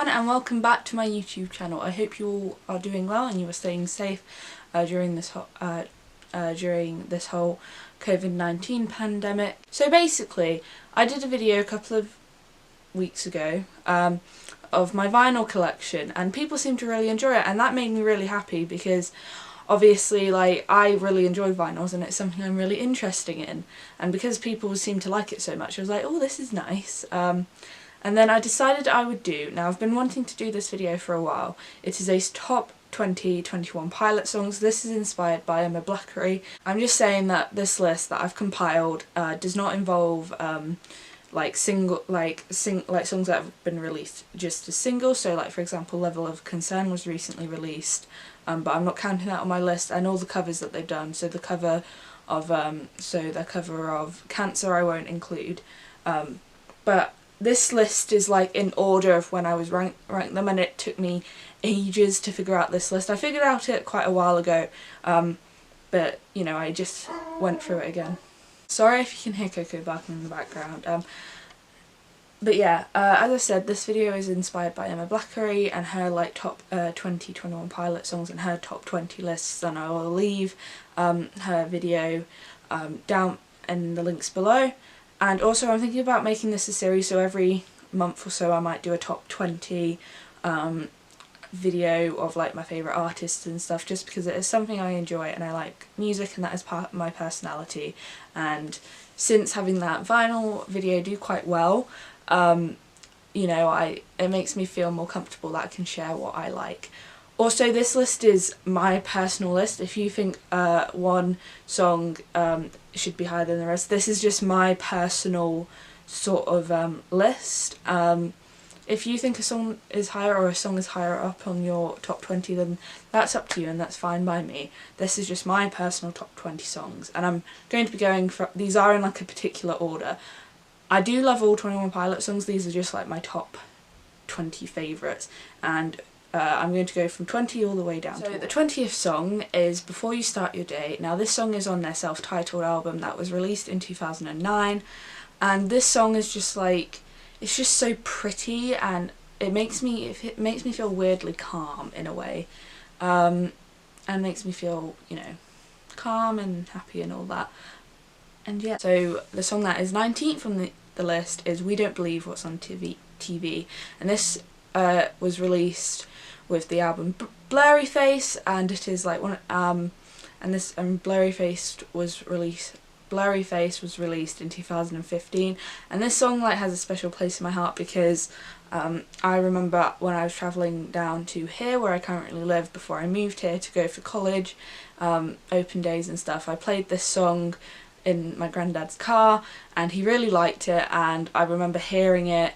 everyone and welcome back to my YouTube channel. I hope you all are doing well and you are staying safe during this whole COVID-19 pandemic. So basically, I did a video a couple of weeks ago of my vinyl collection and people seemed to really enjoy it, and that made me really happy because obviously I really enjoy vinyls and it's something I'm really interested in, and because people seem to like it so much I was like, oh, this is nice. And then I decided I would do, now I've been wanting to do this video for a while, it is a top 20 Twenty Øne Piløts songs. This is inspired by Emma Blackery. I'm just saying that this list that I've compiled does not involve songs that have been released just as singles. So like for example Level of Concern was recently released, but I'm not counting that on my list, and all the covers that they've done. So the cover of Cancer I won't include, but this list is like in order of when I was ranking them, and it took me ages to figure out this list. I figured out it quite a while ago, but you know, I just went through it again. Sorry if you can hear Coco barking in the background. But yeah, as I said, this video is inspired by Emma Blackery and her top 20 Twenty Øne Piløts songs and her top 20 lists, and I will leave her video down in the links below. And also I'm thinking about making this a series, so every month or so I might do a top 20 video of like my favourite artists and stuff, just because it is something I enjoy and I like music and that is part of my personality. And since having that vinyl video do quite well, you know, it makes me feel more comfortable that I can share what I like. Also, this list is my personal list. If you think one song should be higher than the rest, this is just my personal sort of list. If you think a song is higher or a song is higher up on your top 20, then that's up to you and that's fine by me. This is just my personal top 20 songs, and I'm going to be going for, these are in like a particular order. I do love all Twenty Øne Piløts songs, these are just like my top 20 favourites, and I'm going to go from 20 all the way down. So the 20th song is Before You Start Your Day. Now this song is on their self-titled album that was released in 2009, and this song is just like, it's just so pretty, and it makes me feel weirdly calm in a way, and makes me feel, you know, calm and happy and all that. And yeah, so the song that is 19th on the list is We Don't Believe What's on TV, and this was released with the album Blurry Face, and it is like one Blurry Face was released in 2015, and this song like has a special place in my heart because I remember when I was travelling down to here where I currently live before I moved here to go for college, open days and stuff, I played this song in my granddad's car and he really liked it, and I remember hearing it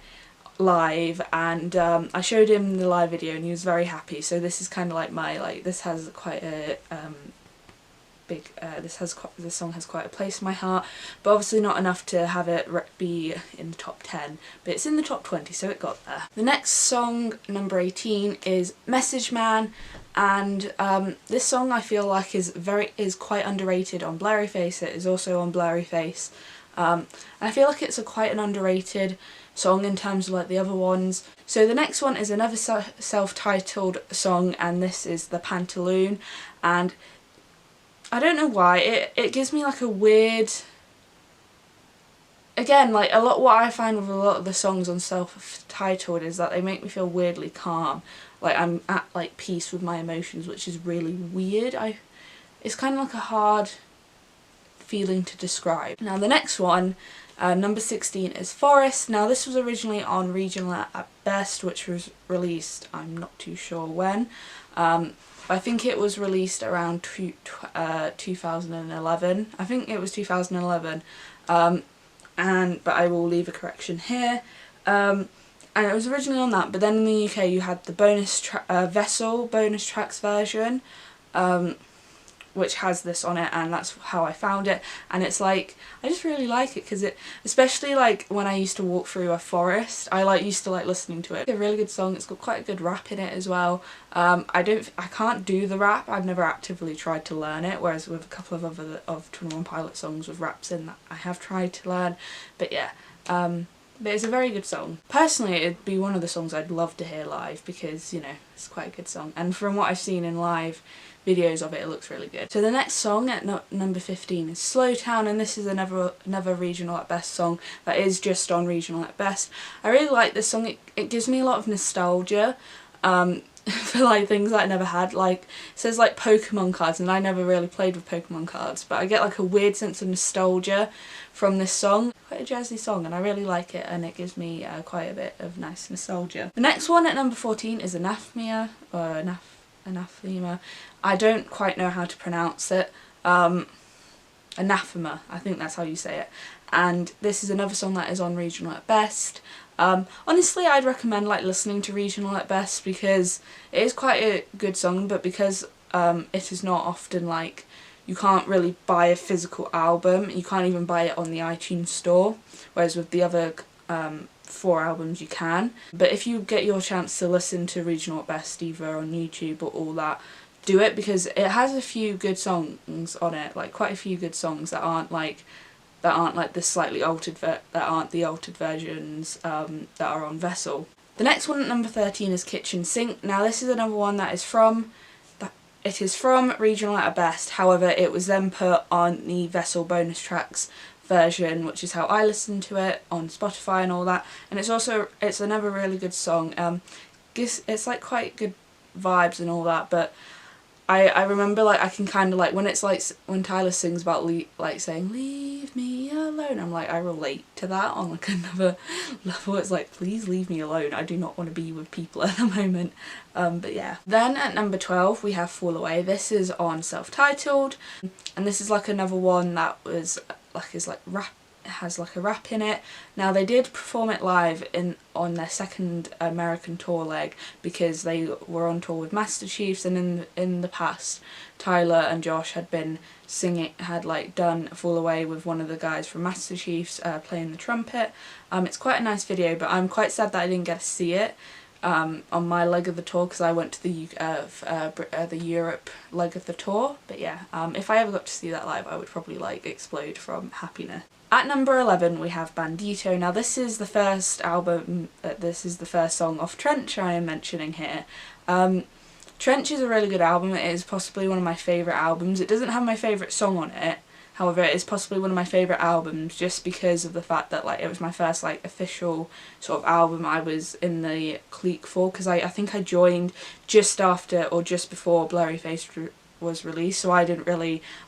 live, and I showed him the live video and he was very happy. So this is kind of like my this has quite a this song has quite a place in my heart, but obviously not enough to have it be in the top 10, but it's in the top 20, so it got there. The next song, number 18, is Message Man, and this song I feel like is quite underrated on Blurry Face. It is also on Blurry Face, and I feel like it's quite an underrated song in terms of like the other ones. So the next one is another self-titled song, and this is the Pantaloon, and I don't know why, it gives me like a weird, again, like what I find with a lot of the songs on self-titled is that they make me feel weirdly calm, like I'm at like peace with my emotions, which is really weird. It's kind of like a hard feeling to describe. Now the next one, number 16, is Forest. Now this was originally on Regional at Best, which was released, I'm not too sure when, I think it was released around 2011. I think it was 2011, but I will leave a correction here. And it was originally on that, but then in the UK you had the Vessel bonus tracks version, which has this on it, and that's how I found it. And it's like, I just really like it because it, especially like when I used to walk through a forest, I used to like listening to it. It's a really good song. It's got quite a good rap in it as well. I can't do the rap. I've never actively tried to learn it, whereas with a couple of other Twenty Øne Piløts songs with raps in that I have tried to learn. But yeah, But it's a very good song. Personally, it'd be one of the songs I'd love to hear live because, you know, it's quite a good song. And from what I've seen in live videos of it, it looks really good. So the next song at number 15 is Slowtown, and this is another Regional at Best song that is just on Regional at Best. I really like this song. It gives me a lot of nostalgia. For like things that I never had. Like, it says like Pokemon cards, and I never really played with Pokemon cards, but I get like a weird sense of nostalgia from this song. Quite a jazzy song, and I really like it, and it gives me quite a bit of nice nostalgia. The next one at number 14 is Anathema, or Anathema. I don't quite know how to pronounce it. Anathema, I think that's how you say it. And this is another song that is on Regional at Best. Honestly, I'd recommend like listening to Regional at Best because it is quite a good song, but because it is not often like, you can't really buy a physical album, you can't even buy it on the iTunes store, whereas with the other 4 albums you can. But if you get your chance to listen to Regional at Best either on YouTube or all that, do it, because it has a few good songs on it, like quite a few good songs that aren't like the slightly altered that aren't the altered versions that are on Vessel. The next one at number 13 is Kitchen Sink. Now this is another one that is from Regional at Best, however it was then put on the Vessel bonus tracks version, which is how I listened to it on Spotify and all that, and it's another really good song. It's like quite good vibes and all that, but I remember like I can kind of like when it's like when Tyler sings about like saying leave me alone, I'm like, I relate to that on like another level. It's like, please leave me alone, I do not want to be with people at the moment. But yeah. Then at number 12 we have Fall Away. This is on Self-Titled, and this is like another one that was like rap. It has like a rap in it. Now they did perform it live on their second American tour leg because they were on tour with Master Chiefs, and in the past Tyler and Josh had been done Fall Away with one of the guys from Master Chiefs playing the trumpet. It's quite a nice video, but I'm quite sad that I didn't get to see it on my leg of the tour because I went to the Europe leg of the tour. But yeah, if I ever got to see that live, I would probably like explode from happiness. At number 11 we have Bandito. Now this is the first album, this is the first song off Trench I am mentioning here. Trench is a really good album. It is possibly one of my favourite albums. It doesn't have my favourite song on it, however it is possibly one of my favourite albums just because of the fact that like it was my first like official sort of album I was in the clique for, because I think I joined just after or just before Blurryface was released, so I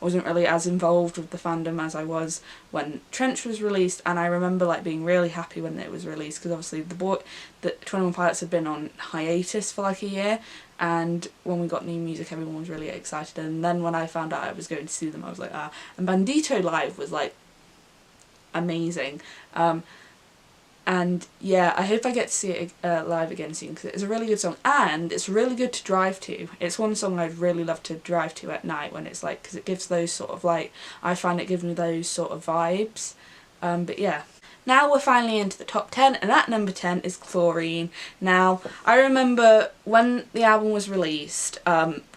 wasn't really as involved with the fandom as I was when Trench was released. And I remember like being really happy when it was released because obviously the 21 Pilots had been on hiatus for like a year, and when we got new music everyone was really excited, and then when I found out I was going to see them I was like and Bandito live was like amazing. And yeah, I hope I get to see it live again soon because it's a really good song and it's really good to drive to. It's one song I'd really love to drive to at night when it's like, because it gives those sort of like, I find it gives me those sort of vibes. But yeah. Now we're finally into the top 10, and at number 10 is Chlorine. Now, I remember when the album was released,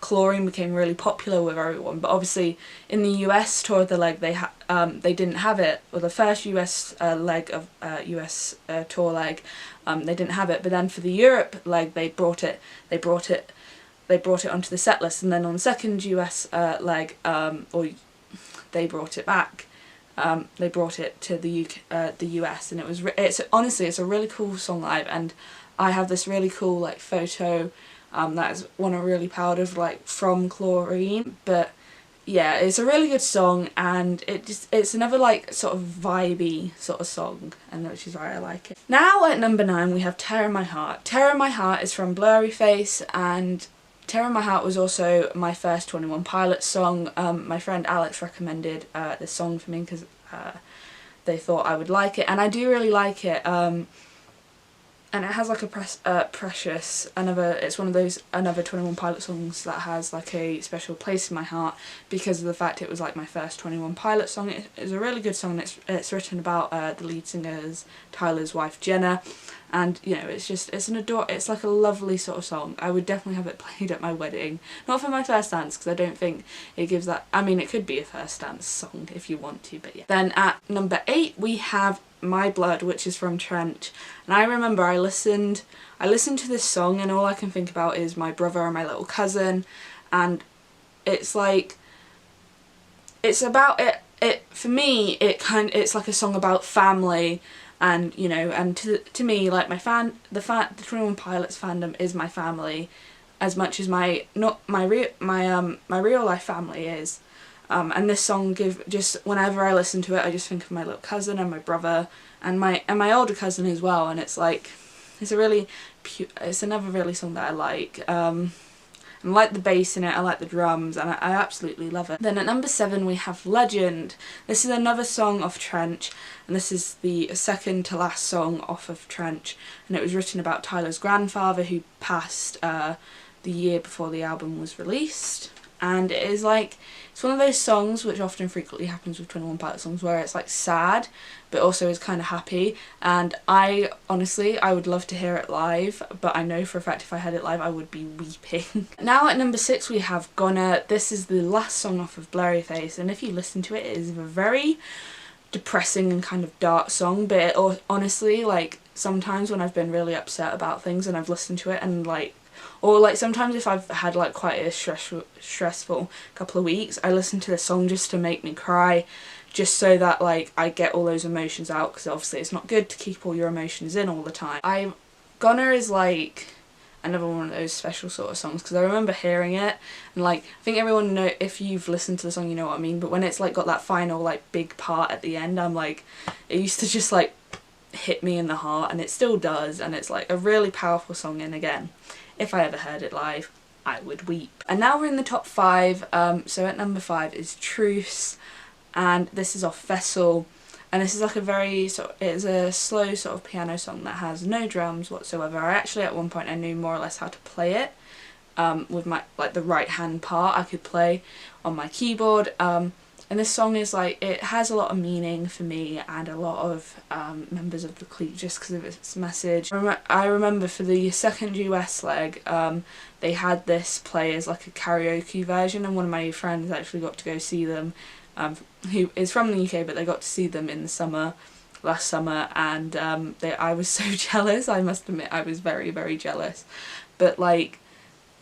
Chlorine became really popular with everyone, but obviously in the US tour of the leg they didn't have it, or the first US leg of US tour leg, they didn't have it, but then for the Europe leg they brought it onto the set list, and then on the second US leg, they brought it back. They brought it to the US, and it's honestly a really cool song live, and I have this really cool like photo that is one I'm really proud of, like from Chlorine. But yeah, it's a really good song, and it's another like sort of vibey sort of song, and which is why I like it. Now at number 9 we have Tear in My Heart. Tear in My Heart is from Blurryface, and Tear in My Heart was also my first 21 Pilots song. My friend Alex recommended this song for me because they thought I would like it, and I do really like it. And it has like a Precious, it's one of those another 21 Pilots songs that has like a special place in my heart because of the fact it was like my first 21 Pilots song. It's a really good song. It's written about the lead singer's Tyler's wife Jenna, and you know it's like a lovely sort of song. I would definitely have it played at my wedding, not for my first dance because I don't think it gives that. I mean, it could be a first dance song if you want to, but yeah. Then at number 8 we have My Blood, which is from Trench. And I remember I listened to this song and all I can think about is my brother and my little cousin, and it's like, it's about it for me, it's like a song about family, and you know, and to me, like the 21 Pilots fandom is my family as much as my real life family is. And this song just whenever I listen to it, I just think of my little cousin and my brother and my older cousin as well, and it's like, it's another really song that I like. I like the bass in it, I like the drums, and I absolutely love it. Then at number 7 we have Legend. This is another song off Trench, and this is the second to last song off of Trench, and it was written about Tyler's grandfather who passed the year before the album was released. And it is like, it's one of those songs which often frequently happens with 21 Pilots songs where it's like sad but also is kind of happy, and I would love to hear it live, but I know for a fact if I heard it live I would be weeping. Now at number 6 we have Goner. This is the last song off of Blurryface, and if you listen to it, it is a very depressing and kind of dark song, but honestly, like, sometimes when I've been really upset about things and I've listened to it and like, or like sometimes if I've had like quite a stressful couple of weeks, I listen to this song just to make me cry, just so that like I get all those emotions out, because obviously it's not good to keep all your emotions in all the time. Goner is like another one of those special sort of songs, because I remember hearing it and like, I think everyone know, if you've listened to the song you know what I mean, but when it's like got that final like big part at the end, I'm like, it used to just like hit me in the heart, and it still does, and it's like a really powerful song, and again, if I ever heard it live, I would weep. And now we're in the top 5, so at number 5 is Truce, and this is off Vessel, and this is like it's a slow sort of piano song that has no drums whatsoever. I actually at one point I knew more or less how to play it, with my, like the right hand part I could play on my keyboard, and this song is like, it has a lot of meaning for me and a lot of members of the clique just because of its message. I remember for the second US leg, they had this play as like a karaoke version, and one of my friends actually got to go see them, who is from the UK, but they got to see them in the last summer, and I was so jealous, I must admit I was very, very jealous. But like,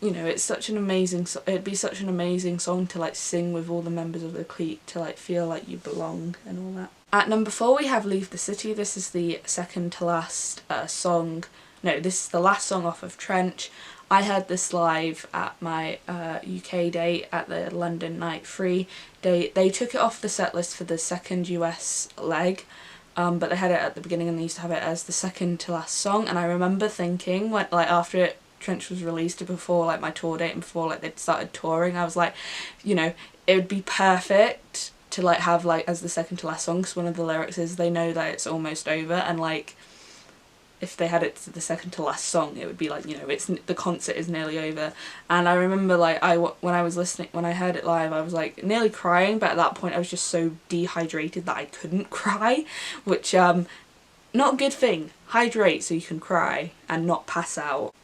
you know, it's such an amazing, it'd be such an amazing song to like sing with all the members of the clique, to like feel like you belong and all that. At number 4 we have Leave the City. This is the second to last song, no, this is the last song off of Trench. I heard this live at my UK date at the London Night Free. They took it off the set list for the second US leg, but they had it at the beginning and they used to have it as the second to last song, and I remember thinking, when, like after Trench was released, before like my tour date and before like they'd started touring, I was like, you know, it would be perfect to like have like as the second to last song, because one of the lyrics is they know that it's almost over, and like if they had it to the second to last song, it would be like, you know, the concert is nearly over. And I remember like when I heard it live, I was like nearly crying, but at that point I was just so dehydrated that I couldn't cry, which not a good thing. Hydrate so you can cry and not pass out.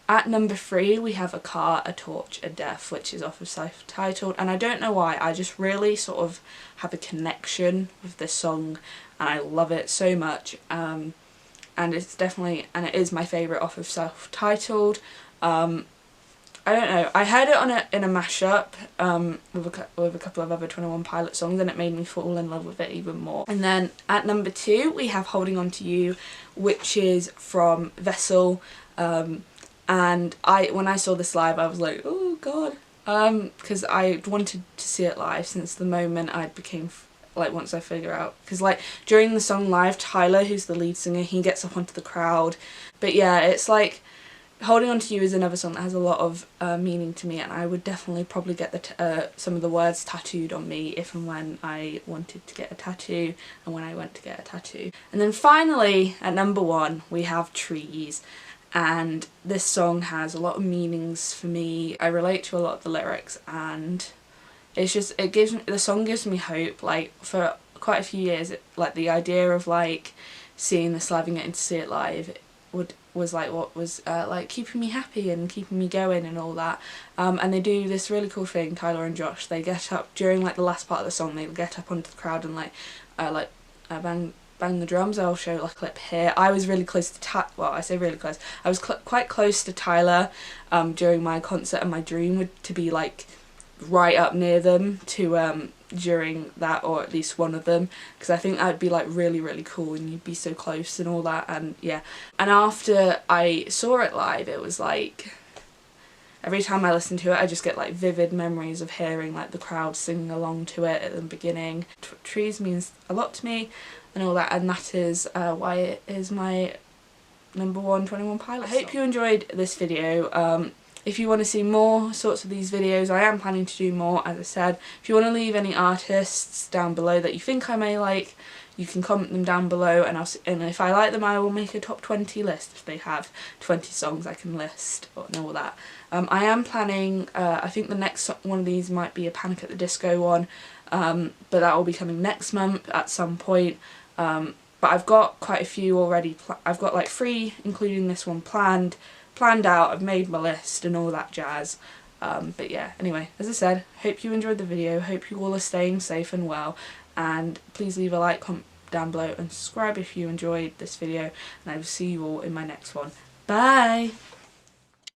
At number 3 we have A Car, A Torch, A Death, which is off of Self-Titled, and I don't know why, I just really sort of have a connection with this song and I love it so much, and it's definitely, and it is my favourite off of Self-Titled. I don't know, I heard it in a mashup with a couple of other 21 Pilots songs, and it made me fall in love with it even more. And then at number 2 we have Holding On To You, which is from Vessel, and when I saw this live I was like, oh god, because I wanted to see it live since the moment I became, like once I figure out, because like during the song live, Tyler, who's the lead singer, he gets up onto the crowd. But yeah, it's like Holding On To You is another song that has a lot of meaning to me, and I would definitely probably get some of the words tattooed on me if and when I wanted to get a tattoo, and when I went to get a tattoo. And then finally at number 1 we have Trees, and this song has a lot of meanings for me. I relate to a lot of the lyrics, and it's just, the song gives me hope. Like for quite a few years, like the idea of like seeing this live and getting to see it live was like what was like keeping me happy and keeping me going and all that. And they do this really cool thing, Tyler and Josh, they get up during like the last part of the song, they get up onto the crowd and like bang the drums. I'll show like a clip here. I was really close to well, I say really close. I was quite close to Tyler during my concert, and my dream would to be like right up near them to during that, or at least one of them, because I think that would be like really cool, and you'd be so close and all that. And yeah, and after I saw it live, it was like every time I listen to it I just get like vivid memories of hearing like the crowd singing along to it at the beginning. Truce means a lot to me and all that, and that is why it is my #1 21 Pilots. I hope you enjoyed this video. If you want to see more sorts of these videos, I am planning to do more, as I said. If you want to leave any artists down below that you think I may like, you can comment them down below, and if I like them I will make a top 20 list if they have 20 songs I can list and all that. I am planning, I think the next one of these might be a Panic at the Disco one, but that will be coming next month at some point. But I've got quite a few already, I've got like 3 including this one planned out. I've made my list and all that jazz. But yeah, anyway, as I said, hope you enjoyed the video, hope you all are staying safe and well, and please leave a like, comment down below and subscribe if you enjoyed this video, and I will see you all in my next one. Bye!